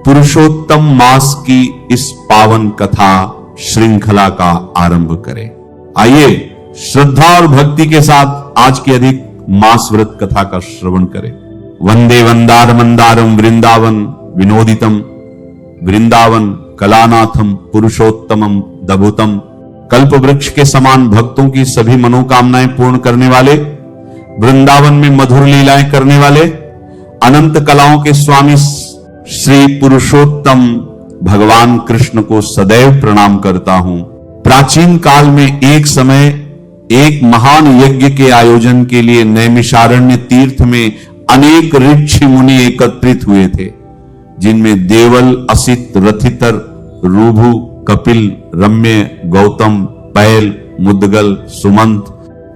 पुरुषोत्तम मास की इस पावन कथा श्रृंखला का आरंभ करें। आइए श्रद्धा और भक्ति के साथ आज की अधिक मास व्रत कथा का श्रवण करें। वंदे वंदार मंदारम वृंदावन विनोदितम, वृंदावन कलानाथम पुरुषोत्तमम दभुतम। कल्प वृक्ष के समान भक्तों की सभी मनोकामनाएं पूर्ण करने वाले, वृंदावन में मधुर लीलाएं करने वाले, अनंत कलाओं के स्वामी श्री पुरुषोत्तम भगवान कृष्ण को सदैव प्रणाम करता हूं। प्राचीन काल में एक समय एक महान यज्ञ के आयोजन के लिए नैमिषारण्य तीर्थ में अनेक ऋषि मुनि एकत्रित हुए थे, जिनमें देवल, असित, रथितर, रुभु, कपिल, रम्य, गौतम, पैल, मुद्गल, सुमंत,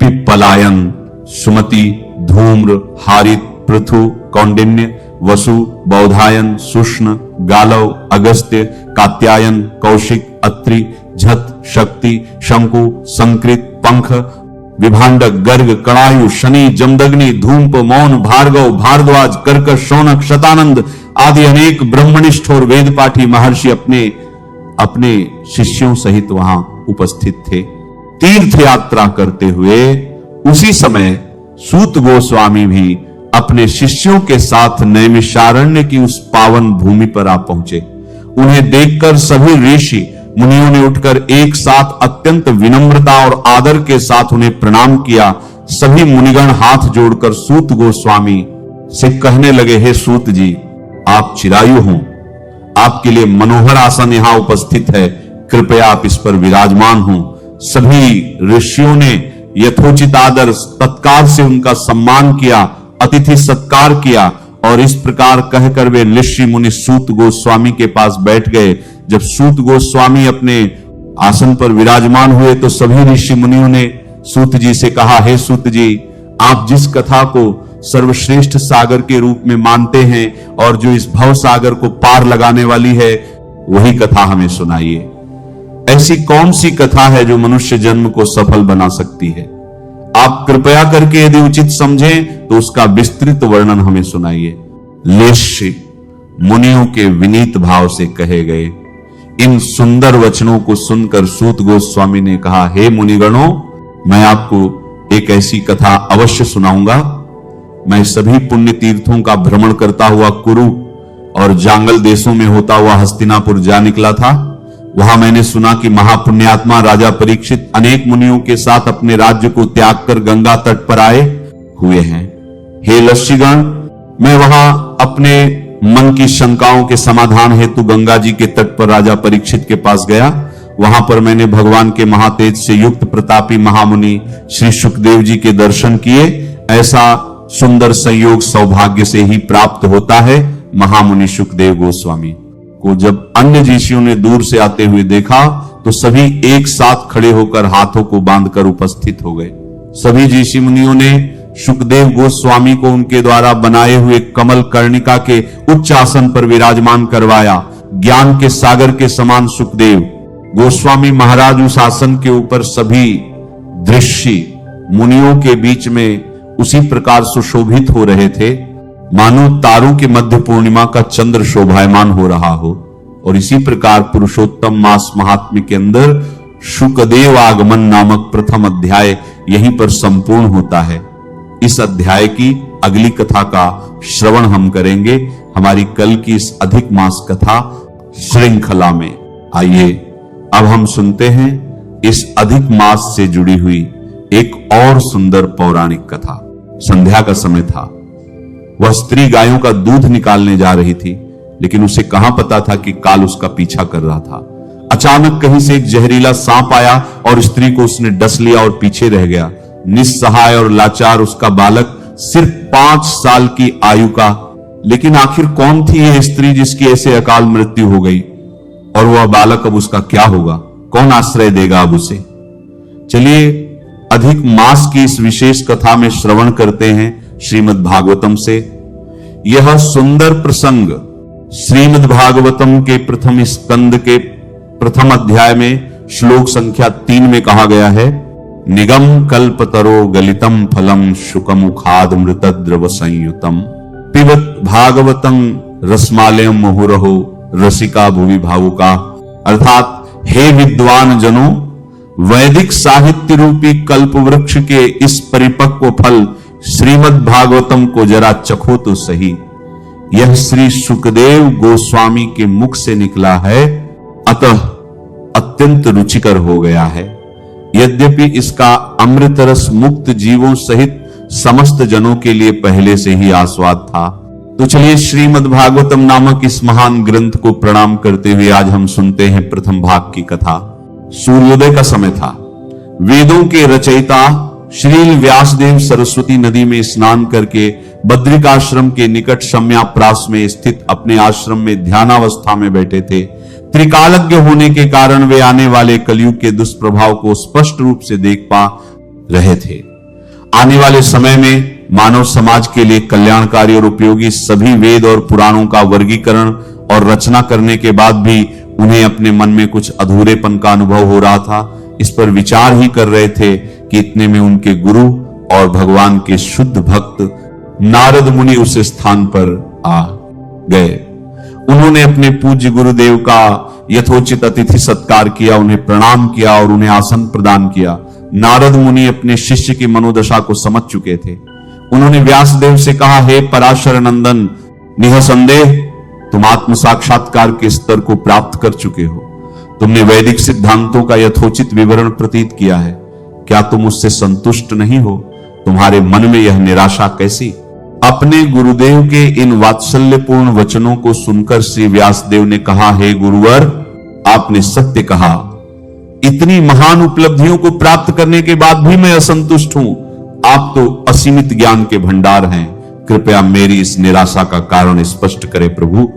पिप्पलायन, सुमति, धूम्र, हारित, पृथु, कौंडिन्य, वसु, बौधायन, सुष्ण, गालव, अगस्त्य, कात्यायन, कौशिक, अत्रि, झत, शक्ति, शंकु, संकृत, पंख, विभांडक, गर्ग, कणायु, शनि, जमदग्नि, धूम्प, मौन, भार्गव, भारद्वाज, कर्कश, शौनक, शतानंद आदि अनेक ब्रह्मनिष्ठ और वेदपाठी महर्षि अपने शिष्यों सहित वहां उपस्थित थे। तीर्थ यात्रा करते हुए उसी समय सूत गोस्वामी भी अपने शिष्यों के साथ नैमिषारण्य की उस पावन भूमि पर आ पहुंचे। उन्हें देखकर सभी ऋषि मुनियों ने उठकर एक साथ अत्यंत विनम्रता और आदर के साथ उन्हें प्रणाम किया। सभी मुनिगण हाथ जोड़कर सूत गोस्वामी से कहने लगे, हे सूत जी, आप चिरायु हों, आपके लिए मनोहर आसन यहां उपस्थित है, कृपया आप इस पर विराजमान हों। सभी ऋषियों ने यथोचित आदर तत्काल से उनका सम्मान किया, अतिथि सत्कार किया और इस प्रकार कहकर वे ऋषि मुनि सूत गोस्वामी के पास बैठ गए। जब सूत गोस्वामी अपने आसन पर विराजमान हुए तो सभी ऋषि मुनियों ने सूत जी से कहा, हे सूत जी, आप जिस कथा को सर्वश्रेष्ठ सागर के रूप में मानते हैं और जो इस भव सागर को पार लगाने वाली है, वही कथा हमें सुनाइए। ऐसी कौन सी कथा है जो मनुष्य जन्म को सफल बना सकती है? आप कृपया करके यदि उचित समझें तो उसका विस्तृत वर्णन हमें सुनाइए। ऋषि मुनियों के विनीत भाव से कहे गए इन सुंदर वचनों को सुनकर सूत गोस्वामी ने कहा, हे मुनिगणों, मैं आपको एक ऐसी कथा अवश्य सुनाऊंगा। मैं सभी पुण्य तीर्थों का भ्रमण करता हुआ कुरु और जांगल देशों में होता हुआ हस्तिनापुर जा निकला था। वहां मैंने सुना कि महापुण्यात्मा राजा परीक्षित अनेक मुनियों के साथ अपने राज्य को त्याग कर गंगा तट पर आए हुए हैं। हे ऋषिगण, मैं वहां अपने मन की शंकाओं के समाधान हेतु गंगा जी के तट पर राजा परीक्षित के पास गया। वहां पर मैंने भगवान के महातेज से युक्त प्रतापी महामुनि श्री सुखदेव जी के दर्शन किए। ऐसा सुंदर संयोग सौभाग्य से ही प्राप्त होता है। महामुनि सुखदेव गोस्वामी को जब अन्य ऋषियों ने दूर से आते हुए देखा तो सभी एक साथ खड़े होकर हाथों को बांधकर उपस्थित हो गए। सभी ऋषि मुनियों ने सुखदेव गोस्वामी को उनके द्वारा बनाए हुए कमल कर्णिका के उच्च आसन पर विराजमान करवाया। ज्ञान के सागर के समान सुखदेव गोस्वामी महाराज उस आसन के ऊपर सभी ऋषि मुनियों के बीच में उसी प्रकार सुशोभित हो रहे थे मानो तारों के मध्य पूर्णिमा का चंद्र शोभायमान हो रहा हो। और इसी प्रकार पुरुषोत्तम मास महात्म्य के अंदर शुकदेव आगमन नामक प्रथम अध्याय यहीं पर संपूर्ण होता है। इस अध्याय की अगली कथा का श्रवण हम करेंगे हमारी कल की इस अधिक मास कथा श्रृंखला में। आइए अब हम सुनते हैं इस अधिक मास से जुड़ी हुई एक और सुंदर पौराणिक कथा। संध्या का समय था। वह स्त्री गायों का दूध निकालने जा रही थी, लेकिन उसे कहां पता था कि काल उसका पीछा कर रहा था। अचानक कहीं से एक जहरीला सांप आया और स्त्री को उसने डस लिया और पीछे रह गया। निस्सहाय और लाचार उसका बालक सिर्फ 5 साल की आयु का। लेकिन आखिर कौन थी यह स्त्री जिसकी ऐसे अकाल मृत्यु हो गई? और वह बालक अब उसका क्या होगा? कौन आश्रय देगा अब उसे? चलिए अधिक मास की इस विशेष कथा में श्रवण करते हैं श्रीमद् भागवतम से। यह सुंदर प्रसंग श्रीमद् भागवतम के प्रथम स्कंद के प्रथम अध्याय में श्लोक संख्या 3 में कहा गया है। निगम कल्पतरो गलितम फलम शुकमुखाद मृतद्रव संयुतम पिबत भागवतं रसमालयम मुहुरहो रसिका भुवि भावुका, अर्थात हे विद्वान जनों, वैदिक साहित्य रूपी कल्प वृक्ष के इस परिपक्व फल श्रीमद् भागवतम को जरा चखो तो सही। यह श्री सुखदेव गोस्वामी के मुख से निकला है, अतः अत्यंत रुचिकर हो गया है। यद्यपि इसका अमृत रस मुक्त जीवों सहित समस्त जनों के लिए पहले से ही आस्वाद था। तो चलिए श्रीमद् भागवतम नामक इस महान ग्रंथ को प्रणाम करते हुए आज हम सुनते हैं प्रथम भाग की कथा। सूर्योदय का समय था। वेदों के रचयिता श्रील व्यासदेव सरस्वती नदी में स्नान करके बद्रिकाश्रम के निकट शम्याप्रास में स्थित अपने आश्रम में ध्यानावस्था में बैठे थे। त्रिकालज्ञ होने के कारण वे आने वाले कलयुग के दुष्प्रभाव को स्पष्ट रूप से देख पा रहे थे। आने वाले समय में मानव समाज के लिए कल्याणकारी और उपयोगी सभी वेद और पुराणों का वर्गीकरण और रचना करने के बाद भी उन्हें अपने मन में कुछ अधूरेपन का अनुभव हो रहा था। इस पर विचार ही कर रहे थे कि इतने में उनके गुरु और भगवान के शुद्ध भक्त नारद मुनि उस स्थान पर आ गए। उन्होंने अपने पूज्य गुरुदेव का यथोचित अतिथि सत्कार किया, उन्हें प्रणाम किया और उन्हें आसन प्रदान किया। नारद मुनि अपने शिष्य की मनोदशा को समझ चुके थे। उन्होंने व्यासदेव से कहा, हे पराशर नंदन, निःसंदेह तुम आत्म साक्षात्कार के स्तर को प्राप्त कर चुके हो। तुमने वैदिक सिद्धांतों का यथोचित विवरण प्रतीत किया है। क्या तुम उससे संतुष्ट नहीं हो? तुम्हारे मन में यह निराशा कैसी? अपने गुरुदेव के इन वात्सल्यपूर्ण वचनों को सुनकर श्री व्यासदेव ने कहा, हे गुरुवर, आपने सत्य कहा। इतनी महान उपलब्धियों को प्राप्त करने के बाद भी मैं असंतुष्ट हूं। आप तो असीमित ज्ञान के भंडार हैं। कृपया मेरी इस निराशा का कारण स्पष्ट करें प्रभु।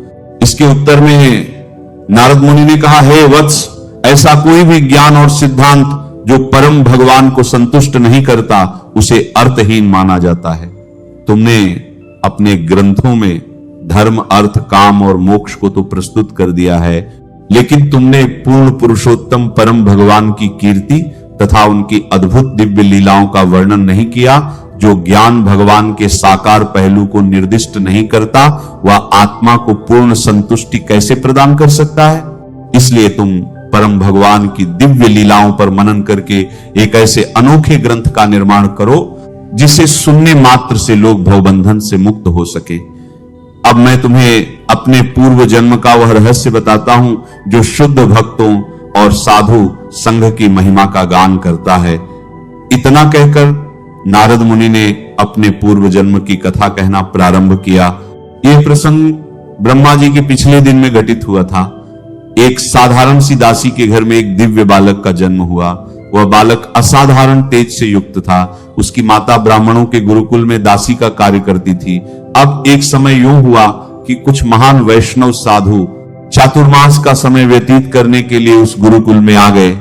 इसके उत्तर में नारद मुनि ने कहा, हे वत्स, ऐसा कोई भी ज्ञान और सिद्धांत जो परम भगवान को संतुष्ट नहीं करता उसे अर्थहीन माना जाता है। तुमने अपने ग्रंथों में धर्म, अर्थ, काम और मोक्ष को तो प्रस्तुत कर दिया है, लेकिन तुमने पूर्ण पुरुषोत्तम परम भगवान की कीर्ति तथा उनकी अद्भुत दिव्य लीलाओं का वर्णन नहीं किया। जो ज्ञान भगवान के साकार पहलू को निर्दिष्ट नहीं करता, वह आत्मा को पूर्ण संतुष्टि कैसे प्रदान कर सकता है? इसलिए तुम परम भगवान की दिव्य लीलाओं पर मनन करके एक ऐसे अनोखे ग्रंथ का निर्माण करो जिसे सुनने मात्र से लोग भवबंधन से मुक्त हो सके। अब मैं तुम्हें अपने पूर्व जन्म का वह रहस्य बताता हूं जो शुद्ध भक्तों और साधु संघ की महिमा का गान करता है। इतना कहकर नारद मुनि ने अपने पूर्व जन्म की कथा कहना प्रारंभ किया। यह प्रसंग ब्रह्मा जी के पिछले दिन में घटित हुआ था। एक साधारण सी दासी के घर में एक दिव्य बालक का जन्म हुआ। वह बालक असाधारण तेज से युक्त था। उसकी माता ब्राह्मणों के गुरुकुल में दासी का कार्य करती थी। अब एक समय यूं हुआ कि कुछ महान वैष्णव साधु चातुर्मास का समय व्यतीत करने के लिए उस गुरुकुल में आ गए।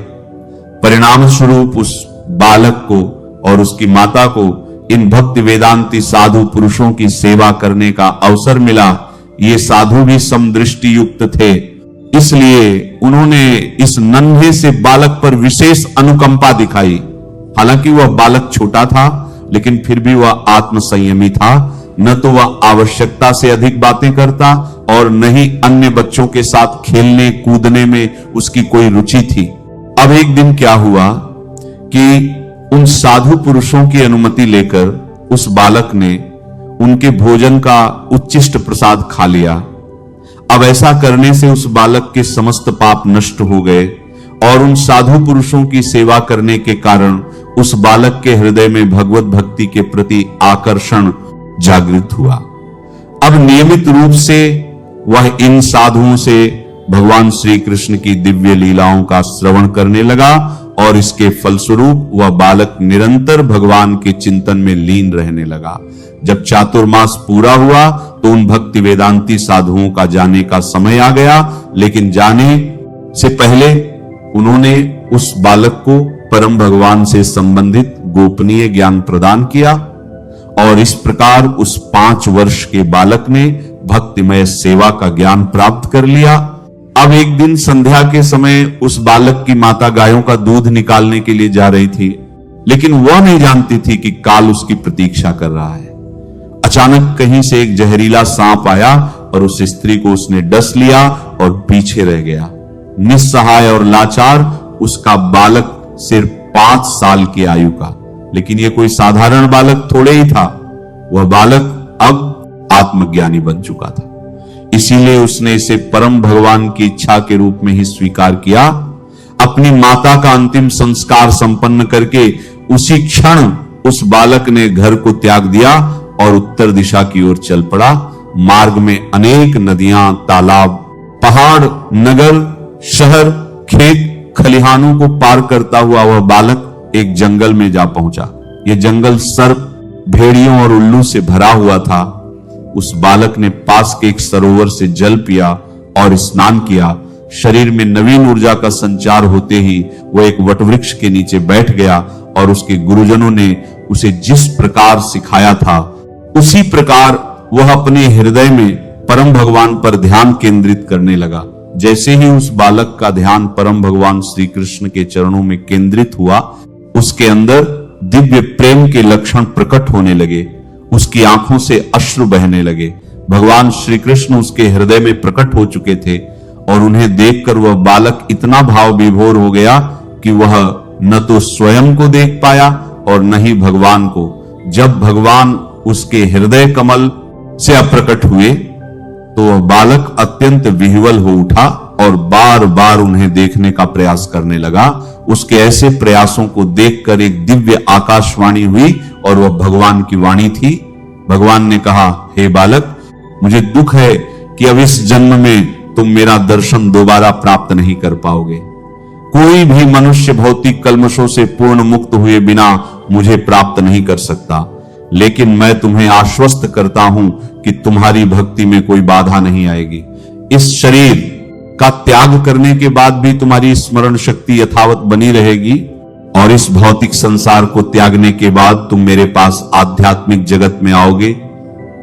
परिणाम स्वरूप उस बालक को और उसकी माता को इन भक्ति वेदांती साधु पुरुषों की सेवा करने का अवसर मिला। ये साधु भी समदृष्टि युक्त थे, इसलिए उन्होंने इस नन्हे से बालक पर विशेष अनुकंपा दिखाई। हालांकि वह बालक छोटा था, लेकिन फिर भी वह आत्म संयमी था। न तो वह आवश्यकता से अधिक बातें करता और न ही अन्य बच्चों के साथ खेलने कूदने में उसकी कोई रुचि थी। अब एक दिन क्या हुआ कि उन साधु पुरुषों की अनुमति लेकर उस बालक ने उनके भोजन का उच्चिष्ट प्रसाद खा लिया। अब ऐसा करने से उस बालक के समस्त पाप नष्ट हो गए और उन साधु पुरुषों की सेवा करने के कारण उस बालक के हृदय में भगवत भक्ति के प्रति आकर्षण जागृत हुआ। अब नियमित रूप से वह इन साधुओं से भगवान श्री कृष्ण की दिव्य लीलाओं का श्रवण करने लगा और इसके फलस्वरूप वह बालक निरंतर भगवान के चिंतन में लीन रहने लगा। जब चातुर्मास पूरा हुआ तो उन भक्ति वेदांती साधुओं का जाने का समय आ गया, लेकिन जाने से पहले उन्होंने उस बालक को परम भगवान से संबंधित गोपनीय ज्ञान प्रदान किया और इस प्रकार उस 5 वर्ष के बालक ने भक्तिमय सेवा का ज्ञान प्राप्त कर लिया। अब एक दिन संध्या के समय उस बालक की माता गायों का दूध निकालने के लिए जा रही थी, लेकिन वह नहीं जानती थी कि काल उसकी प्रतीक्षा कर रहा है। अचानक कहीं से एक जहरीला सांप आया और उस स्त्री को उसने डस लिया और पीछे रह गया। निस्सहाय और लाचार उसका बालक सिर्फ 5 साल की आयु का, लेकिन यह कोई साधारण बालक थोड़े ही था। वह बालक अब आत्मज्ञानी बन चुका था। इसीलिए उसने इसे परम भगवान की इच्छा के रूप में ही स्वीकार किया। अपनी माता का अंतिम संस्कार संपन्न करके उसी क्षण उस बालक ने घर को त्याग दिया और उत्तर दिशा की ओर चल पड़ा। मार्ग में अनेक नदियां, तालाब, पहाड़, नगर, शहर, खेत, खलिहानों को पार करता हुआ वह बालक एक जंगल में जा पहुंचा। यह जंगल सर्प, भेड़ियों और उल्लू से भरा हुआ था। उस बालक ने पास के एक सरोवर से जल पिया और स्नान किया। शरीर में नवीन ऊर्जा का संचार होते ही वह एक वटवृक्ष के नीचे बैठ गया और उसके गुरुजनों ने उसे जिस प्रकार सिखाया था उसी प्रकार वह अपने हृदय में परम भगवान पर ध्यान केंद्रित करने लगा। जैसे ही उस बालक का ध्यान परम भगवान श्री कृष्ण के चरणों में केंद्रित हुआ, उसके अंदर दिव्य प्रेम के लक्षण प्रकट होने लगे। उसकी आंखों से अश्रु बहने लगे। भगवान श्री कृष्ण उसके हृदय में प्रकट हो चुके थे और उन्हें देखकर वह बालक इतना भाव विभोर हो गया कि वह न तो स्वयं को देख पाया और न ही भगवान को। जब भगवान उसके हृदय कमल से अप्रकट हुए तो वह बालक अत्यंत विह्वल हो उठा और बार बार उन्हें देखने का प्रयास करने लगा। उसके ऐसे प्रयासों को देखकर एक दिव्य आकाशवाणी हुई और वह भगवान की वाणी थी। भगवान ने कहा, हे बालक, मुझे दुख है कि अब इस जन्म में तुम मेरा दर्शन दोबारा प्राप्त नहीं कर पाओगे। कोई भी मनुष्य भौतिक कल्मशों से पूर्ण मुक्त हुए बिना मुझे प्राप्त नहीं कर सकता, लेकिन मैं तुम्हें आश्वस्त करता हूं कि तुम्हारी भक्ति में कोई बाधा नहीं आएगी। इस शरीर का त्याग करने के बाद भी तुम्हारी स्मरण शक्ति यथावत बनी रहेगी और इस भौतिक संसार को त्यागने के बाद तुम मेरे पास आध्यात्मिक जगत में आओगे।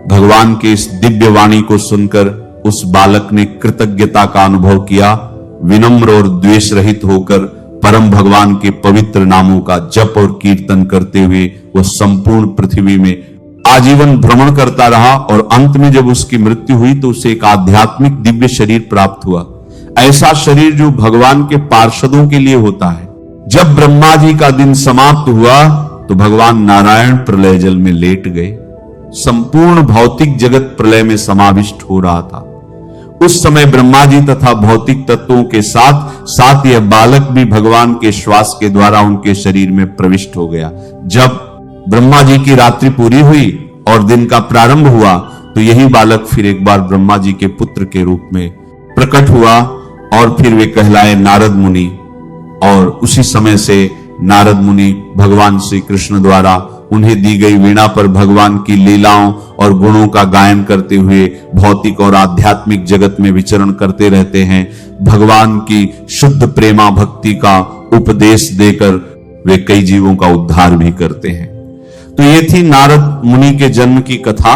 भगवान के इस दिव्य वाणी को सुनकर उस बालक ने कृतज्ञता का अनुभव किया। विनम्र और द्वेष रहित होकर परम भगवान के पवित्र नामों का जप और कीर्तन करते हुए वह संपूर्ण पृथ्वी में आजीवन भ्रमण करता रहा और अंत में जब उसकी मृत्यु हुई तो उसे एक आध्यात्मिक दिव्य शरीर प्राप्त हुआ। ऐसा शरीर जो भगवान के पार्षदों के लिए होता है। जब ब्रह्मा जी का दिन समाप्त हुआ तो भगवान नारायण प्रलय जल में लेट गए। संपूर्ण भौतिक जगत प्रलय में समाविष्ट हो रहा था। उस समय ब्रह्मा जी तथा भौतिक तत्वों के साथ साथ यह बालक भी भगवान के श्वास के द्वारा उनके शरीर में प्रविष्ट हो गया। जब ब्रह्मा जी की रात्रि पूरी हुई और दिन का प्रारंभ हुआ तो यही बालक फिर एक बार ब्रह्मा जी के पुत्र के रूप में प्रकट हुआ और फिर वे कहलाए नारद मुनि। और उसी समय से नारद मुनि भगवान श्री कृष्ण द्वारा उन्हें दी गई वीणा पर भगवान की लीलाओं और गुणों का गायन करते हुए भौतिक और आध्यात्मिक जगत में विचरण करते रहते हैं। भगवान की शुद्ध प्रेमा भक्ति का उपदेश देकर वे कई जीवों का उद्धार भी करते हैं। तो ये थी नारद मुनि के जन्म की कथा।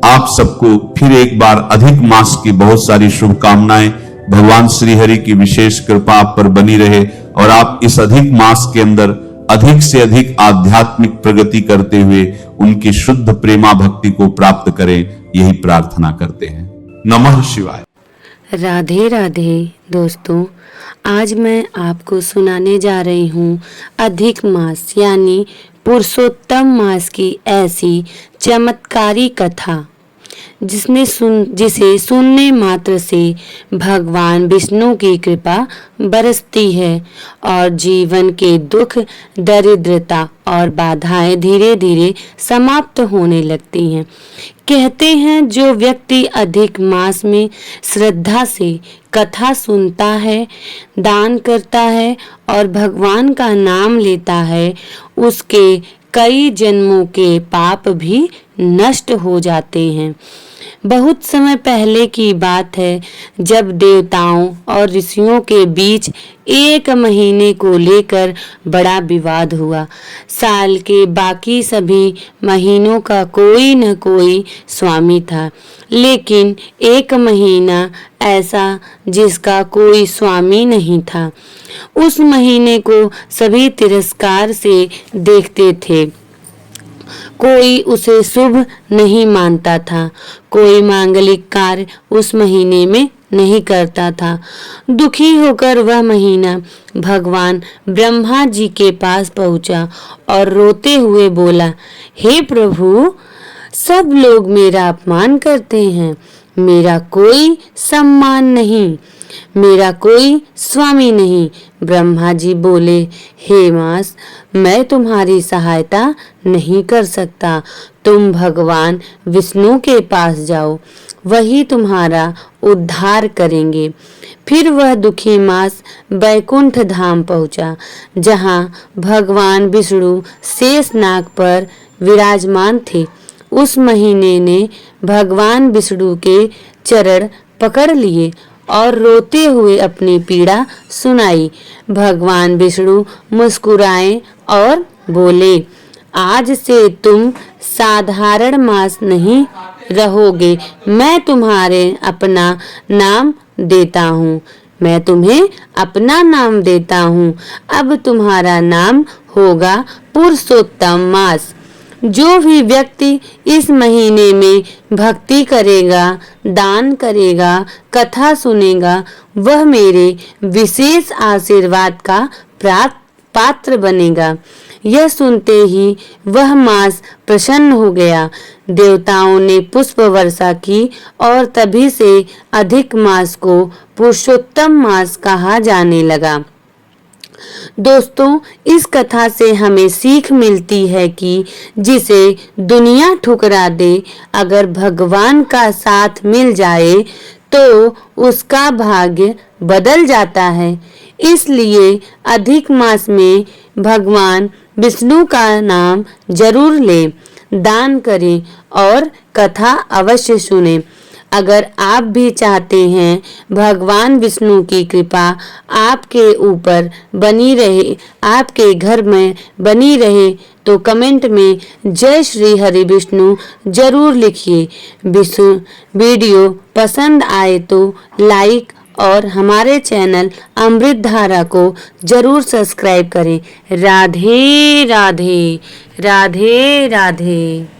आप सबको फिर एक बार अधिक मास की बहुत सारी शुभकामनाएं। भगवान श्री हरि की विशेष कृपा आप पर बनी रहे और आप इस अधिक मास के अंदर अधिक से अधिक आध्यात्मिक प्रगति करते हुए उनकी शुद्ध प्रेमा भक्ति को प्राप्त करें, यही प्रार्थना करते हैं। नमः शिवाय। राधे राधे दोस्तों, आज मैं आपको सुनाने जा रही हूँ अधिक मास यानी पुरुषोत्तम मास की ऐसी चमत्कारी कथा जिसे सुनने मात्र से भगवान विष्णु की कृपा बरसती है और जीवन के दुख, दरिद्रता और बाधाएं धीरे धीरे समाप्त होने लगती हैं। कहते हैं जो व्यक्ति अधिक मास में श्रद्धा से कथा सुनता है, दान करता है और भगवान का नाम लेता है, उसके कई जन्मों के पाप भी नष्ट हो जाते हैं। बहुत समय पहले की बात है जब देवताओं और ऋषियों के बीच 1 महीने को लेकर बड़ा विवाद हुआ। साल के बाकी सभी महीनों का कोई न कोई स्वामी था, लेकिन 1 महीना ऐसा जिसका कोई स्वामी नहीं था। उस महीने को सभी तिरस्कार से देखते थे। कोई उसे शुभ नहीं मानता था। कोई मांगलिक कार्य उस महीने में नहीं करता था। दुखी होकर वह महीना भगवान ब्रह्मा जी के पास पहुंचा और रोते हुए बोला, हे प्रभु, सब लोग मेरा अपमान करते हैं, मेरा कोई सम्मान नहीं, मेरा कोई स्वामी नहीं। ब्रह्मा जी बोले, हे मास, मैं तुम्हारी सहायता नहीं कर सकता। तुम भगवान विष्णु के पास जाओ, वही तुम्हारा उद्धार करेंगे। फिर वह दुखी मास बैकुंठ धाम पहुंचा, जहां भगवान विष्णु शेषनाग पर विराजमान थे। उस महीने ने भगवान विष्णु के चरण पकड़ लिए और रोते हुए अपनी पीड़ा सुनाई। भगवान विष्णु मुस्कुराए और बोले, आज से तुम साधारण मास नहीं रहोगे, मैं तुम्हारे अपना नाम देता हूँ, मैं तुम्हें अपना नाम देता हूँ। अब तुम्हारा नाम होगा पुरुषोत्तम मास। जो भी व्यक्ति इस महीने में भक्ति करेगा, दान करेगा, कथा सुनेगा, वह मेरे विशेष आशीर्वाद का पात्र बनेगा। यह सुनते ही वह मास प्रसन्न हो गया। देवताओं ने पुष्प वर्षा की और तभी से अधिक मास को पुरुषोत्तम मास कहा जाने लगा। दोस्तों, इस कथा से हमें सीख मिलती है कि जिसे दुनिया ठुकरा दे, अगर भगवान का साथ मिल जाए तो उसका भाग्य बदल जाता है। इसलिए अधिक मास में भगवान विष्णु का नाम जरूर लें, दान करें और कथा अवश्य सुनें। अगर आप भी चाहते हैं भगवान विष्णु की कृपा आपके वीपर बनी रहे, आपके घर में बनी रहे, तो कमेंट में जय श्री हरि विष्णु जरूर लिखिए। वीडियो पसंद आए तो लाइक और हमारे चैनल अमृत धारा को जरूर सब्सक्राइब करें। राधे राधे, राधे राधे।